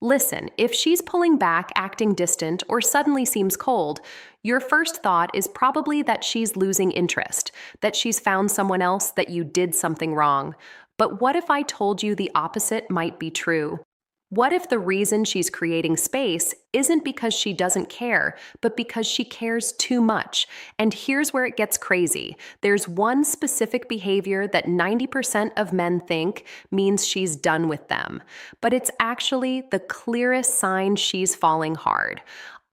Listen, if she's pulling back, acting distant, or suddenly seems cold, your first thought is probably that she's losing interest, that she's found someone else, that you did something wrong. But what if I told you the opposite might be true? What if the reason she's creating space isn't because she doesn't care, but because she cares too much? And here's where it gets crazy. There's one specific behavior that 90% of men think means she's done with them, but it's actually the clearest sign she's falling hard.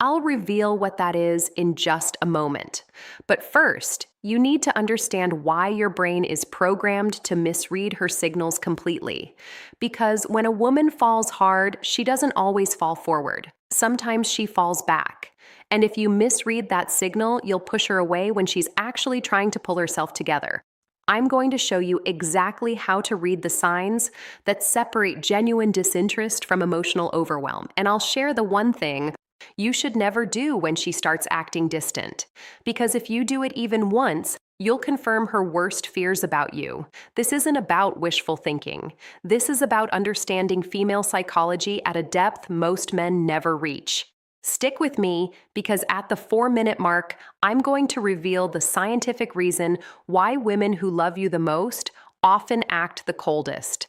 I'll reveal what that is in just a moment. But first, you need to understand why your brain is programmed to misread her signals completely. Because when a woman falls hard, she doesn't always fall forward. Sometimes she falls back. And if you misread that signal, you'll push her away when she's actually trying to pull herself together. I'm going to show you exactly how to read the signs that separate genuine disinterest from emotional overwhelm. And I'll share the one thing you should never do when she starts acting distant. Because if you do it even once, you'll confirm her worst fears about you. This isn't about wishful thinking. This is about understanding female psychology at a depth most men never reach. Stick with me because at the 4-minute mark, I'm going to reveal the scientific reason why women who love you the most often act the coldest.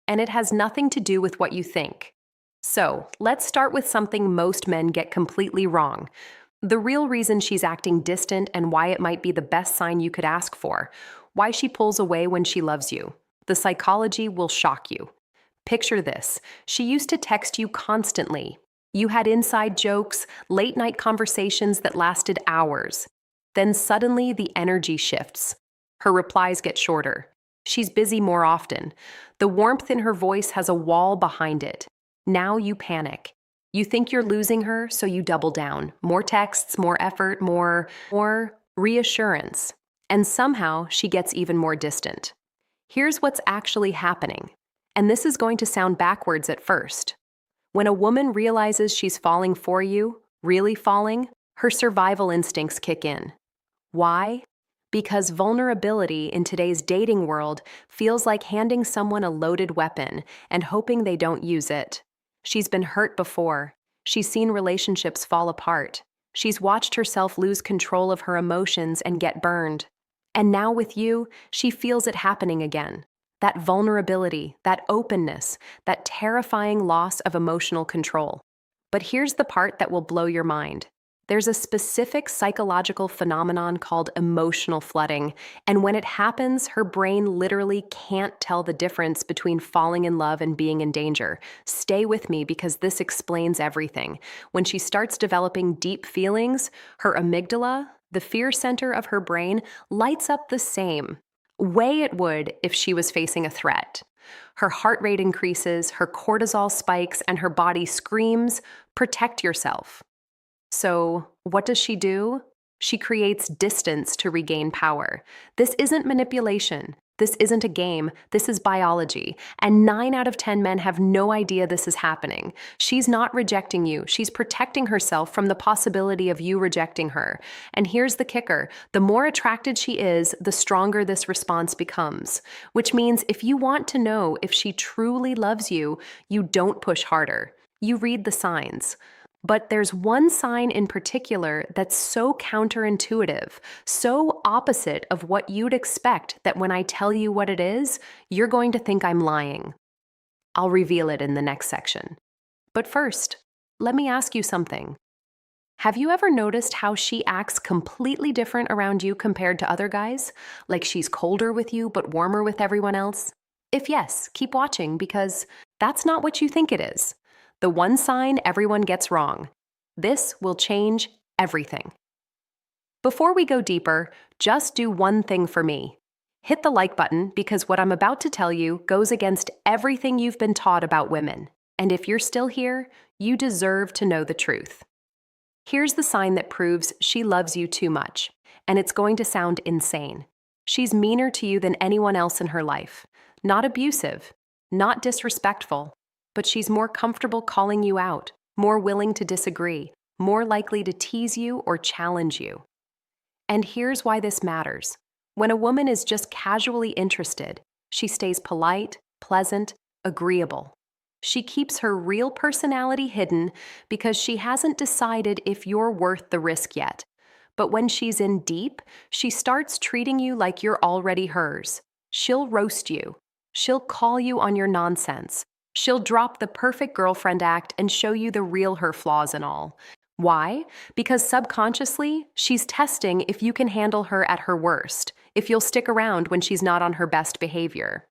And it has nothing to do with what you think. So, let's start with something most men get completely wrong. The real reason she's acting distant and why it might be the best sign you could ask for. Why she pulls away when she loves you. The psychology will shock you. Picture this. She used to text you constantly. You had inside jokes, late-night conversations that lasted hours. Then suddenly the energy shifts. Her replies get shorter. She's busy more often. The warmth in her voice has a wall behind it. Now you panic. You think you're losing her, so you double down. More texts, more effort, more reassurance. And somehow she gets even more distant. Here's what's actually happening. And this is going to sound backwards at first. When a woman realizes she's falling for you, really falling, her survival instincts kick in. Why? Because vulnerability in today's dating world feels like handing someone a loaded weapon and hoping they don't use it. She's been hurt before. She's seen relationships fall apart. She's watched herself lose control of her emotions and get burned. And now with you, she feels it happening again. That vulnerability, that openness, that terrifying loss of emotional control. But here's the part that will blow your mind. There's a specific psychological phenomenon called emotional flooding, and when it happens, her brain literally can't tell the difference between falling in love and being in danger. Stay with me because this explains everything. When she starts developing deep feelings, her amygdala, the fear center of her brain, lights up the same way it would if she was facing a threat. Her heart rate increases, her cortisol spikes, and her body screams, "Protect yourself." So, what does she do? She creates distance to regain power. This isn't manipulation. This isn't a game. This is biology. And 9 out of 10 men have no idea this is happening. She's not rejecting you. She's protecting herself from the possibility of you rejecting her. And here's the kicker. The more attracted she is, the stronger this response becomes. Which means if you want to know if she truly loves you, you don't push harder. You read the signs. But there's one sign in particular that's so counterintuitive, so opposite of what you'd expect that when I tell you what it is, you're going to think I'm lying. I'll reveal it in the next section. But first, let me ask you something. Have you ever noticed how she acts completely different around you compared to other guys? Like she's colder with you but warmer with everyone else? If yes, keep watching because that's not what you think it is. The one sign everyone gets wrong. This will change everything. Before we go deeper, just do one thing for me. Hit the like button because what I'm about to tell you goes against everything you've been taught about women. And if you're still here, you deserve to know the truth. Here's the sign that proves she loves you too much, and it's going to sound insane. She's meaner to you than anyone else in her life. Not abusive, not disrespectful, but she's more comfortable calling you out, more willing to disagree, more likely to tease you or challenge you. And here's why this matters. When a woman is just casually interested, she stays polite, pleasant, agreeable. She keeps her real personality hidden because she hasn't decided if you're worth the risk yet. But when she's in deep, she starts treating you like you're already hers. She'll roast you. She'll call you on your nonsense. She'll drop the perfect girlfriend act and show you the real her flaws and all. Why? Because subconsciously, she's testing if you can handle her at her worst, if you'll stick around when she's not on her best behavior.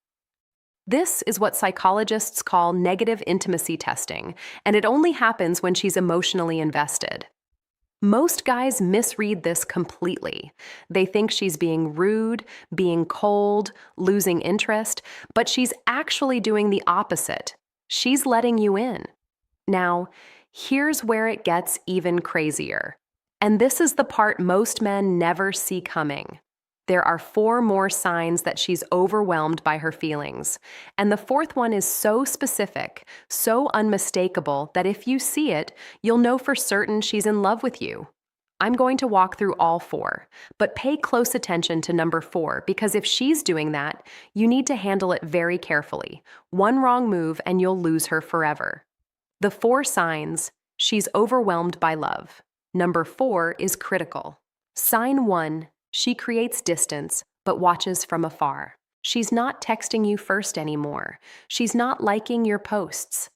This is what psychologists call negative intimacy testing, and it only happens when she's emotionally invested. Most guys misread this completely. They think she's being rude, being cold, losing interest, but she's actually doing the opposite. She's letting you in. Now, here's where it gets even crazier. And this is the part most men never see coming. There are 4 more signs that she's overwhelmed by her feelings. And the 4th one is so specific, so unmistakable, that if you see it, you'll know for certain she's in love with you. I'm going to walk through all 4, but pay close attention to number 4, because if she's doing that, you need to handle it very carefully. One wrong move and you'll lose her forever. The 4 signs: she's overwhelmed by love. Number 4 is critical. Sign 1. She creates distance, but watches from afar. She's not texting you first anymore. She's not liking your posts.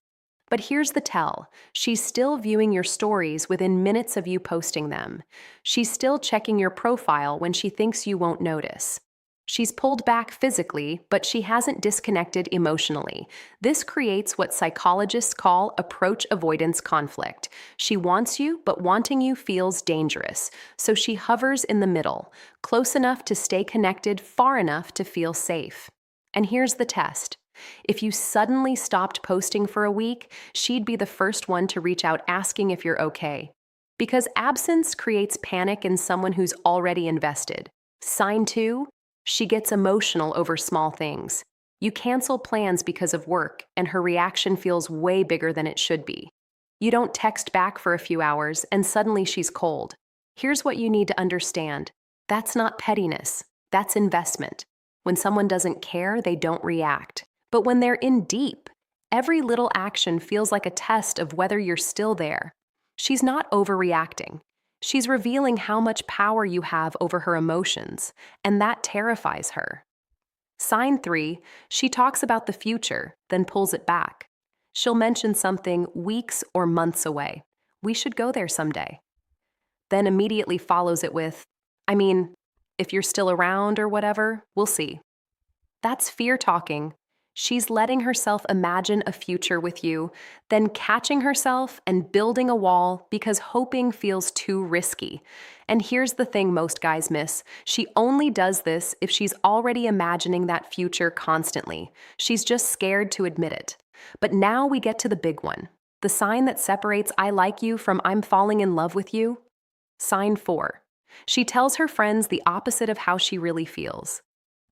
But here's the tell. She's still viewing your stories within minutes of you posting them. She's still checking your profile when she thinks you won't notice. She's pulled back physically, but she hasn't disconnected emotionally. This creates what psychologists call approach avoidance conflict. She wants you, but wanting you feels dangerous, so she hovers in the middle, close enough to stay connected, far enough to feel safe. And here's the test. If you suddenly stopped posting for a week, she'd be the first one to reach out asking if you're okay. Because absence creates panic in someone who's already invested. Sign 2. She gets emotional over small things. You cancel plans because of work, and her reaction feels way bigger than it should be. You don't text back for a few hours, and suddenly she's cold. Here's what you need to understand. That's not pettiness. That's investment. When someone doesn't care, they don't react. But when they're in deep, every little action feels like a test of whether you're still there. She's not overreacting. She's revealing how much power you have over her emotions, and that terrifies her. Sign 3, she talks about the future, then pulls it back. She'll mention something weeks or months away. We should go there someday. Then immediately follows it with, if you're still around or whatever, we'll see. That's fear talking. She's letting herself imagine a future with you, then catching herself and building a wall because hoping feels too risky. And here's the thing most guys miss. She only does this if she's already imagining that future constantly. She's just scared to admit it. But now we get to the big one. The sign that separates I like you from I'm falling in love with you. Sign 4. She tells her friends the opposite of how she really feels.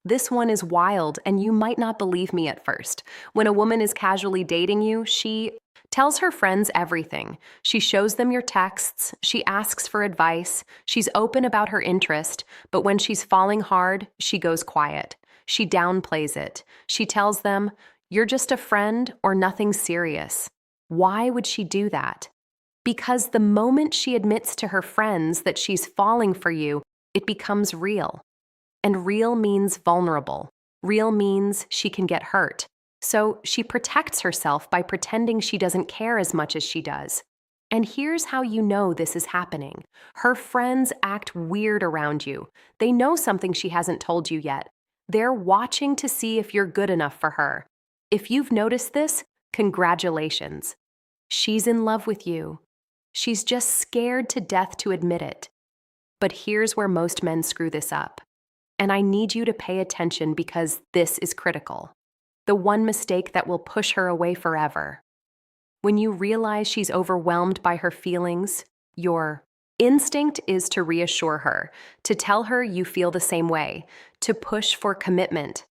This one is wild, and you might not believe me at first. When a woman is casually dating you, she tells her friends everything. She shows them your texts, she asks for advice, she's open about her interest, but when she's falling hard, she goes quiet. She downplays it. She tells them, you're just a friend or nothing serious. Why would she do that? Because the moment she admits to her friends that she's falling for you, it becomes real. And real means vulnerable. Real means she can get hurt. So she protects herself by pretending she doesn't care as much as she does. And here's how you know this is happening. Her friends act weird around you. They know something she hasn't told you yet. They're watching to see if you're good enough for her. If you've noticed this, congratulations. She's in love with you. She's just scared to death to admit it. But here's where most men screw this up. And I need you to pay attention because this is critical. The one mistake that will push her away forever. When you realize she's overwhelmed by her feelings, your instinct is to reassure her, to tell her you feel the same way, to push for commitment.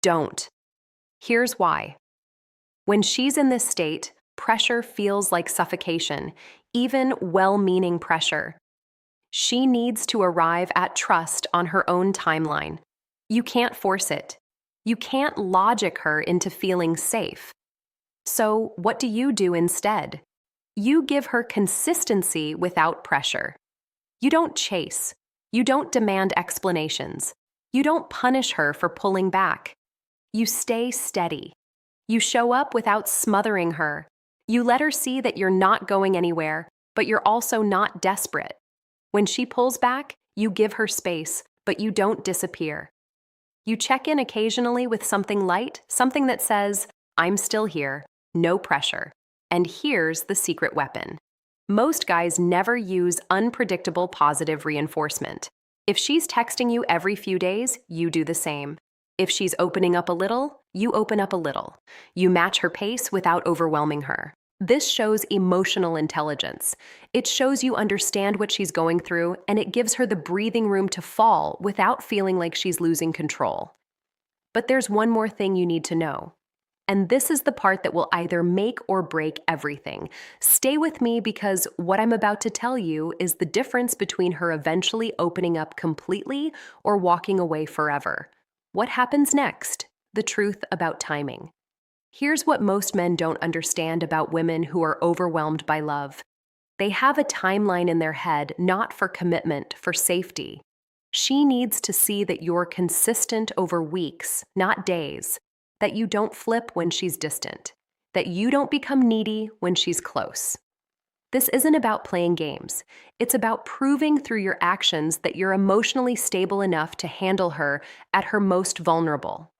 Don't. Here's why. When she's in this state, pressure feels like suffocation, even well-meaning pressure. She needs to arrive at trust on her own timeline. You can't force it. You can't logic her into feeling safe. So, what do you do instead? You give her consistency without pressure. You don't chase. You don't demand explanations. You don't punish her for pulling back. You stay steady. You show up without smothering her. You let her see that you're not going anywhere, but you're also not desperate. When she pulls back, you give her space, but you don't disappear. You check in occasionally with something light, something that says, "I'm still here, no pressure." And here's the secret weapon. Most guys never use unpredictable positive reinforcement. If she's texting you every few days, you do the same. If she's opening up a little, you open up a little. You match her pace without overwhelming her. This shows emotional intelligence. It shows you understand what she's going through, and it gives her the breathing room to fall without feeling like she's losing control. But there's one more thing you need to know. And this is the part that will either make or break everything. Stay with me because what I'm about to tell you is the difference between her eventually opening up completely or walking away forever. What happens next? The truth about timing. Here's what most men don't understand about women who are overwhelmed by love. They have a timeline in their head, not for commitment, for safety. She needs to see that you're consistent over weeks, not days, that you don't flip when she's distant, that you don't become needy when she's close. This isn't about playing games. It's about proving through your actions that you're emotionally stable enough to handle her at her most vulnerable.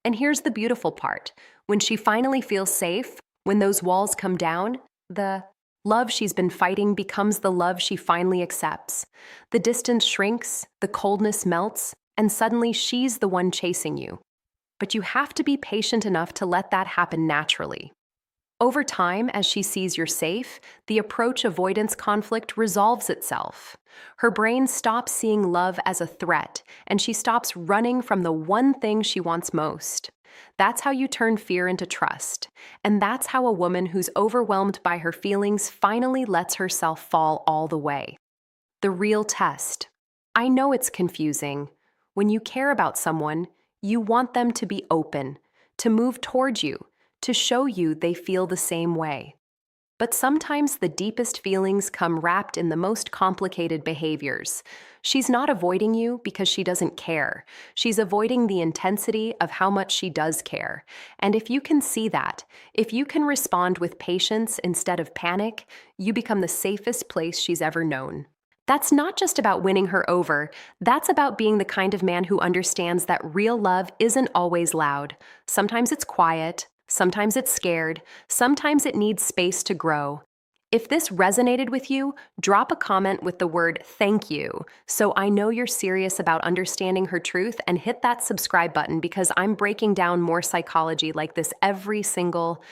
And here's the beautiful part. When she finally feels safe, when those walls come down, the love she's been fighting becomes the love she finally accepts. The distance shrinks, the coldness melts, and suddenly she's the one chasing you. But you have to be patient enough to let that happen naturally. Over time, as she sees you're safe, the approach-avoidance conflict resolves itself. Her brain stops seeing love as a threat, and she stops running from the one thing she wants most. That's how you turn fear into trust. And that's how a woman who's overwhelmed by her feelings finally lets herself fall all the way. The real test. I know it's confusing. When you care about someone, you want them to be open, to move toward you, to show you they feel the same way. But sometimes the deepest feelings come wrapped in the most complicated behaviors. She's not avoiding you because she doesn't care. She's avoiding the intensity of how much she does care. And if you can see that, if you can respond with patience instead of panic, you become the safest place she's ever known. That's not just about winning her over. That's about being the kind of man who understands that real love isn't always loud. Sometimes it's quiet. Sometimes it's scared. Sometimes it needs space to grow. If this resonated with you, drop a comment with the word "thank you" so I know you're serious about understanding her truth, and hit that subscribe button because I'm breaking down more psychology like this every single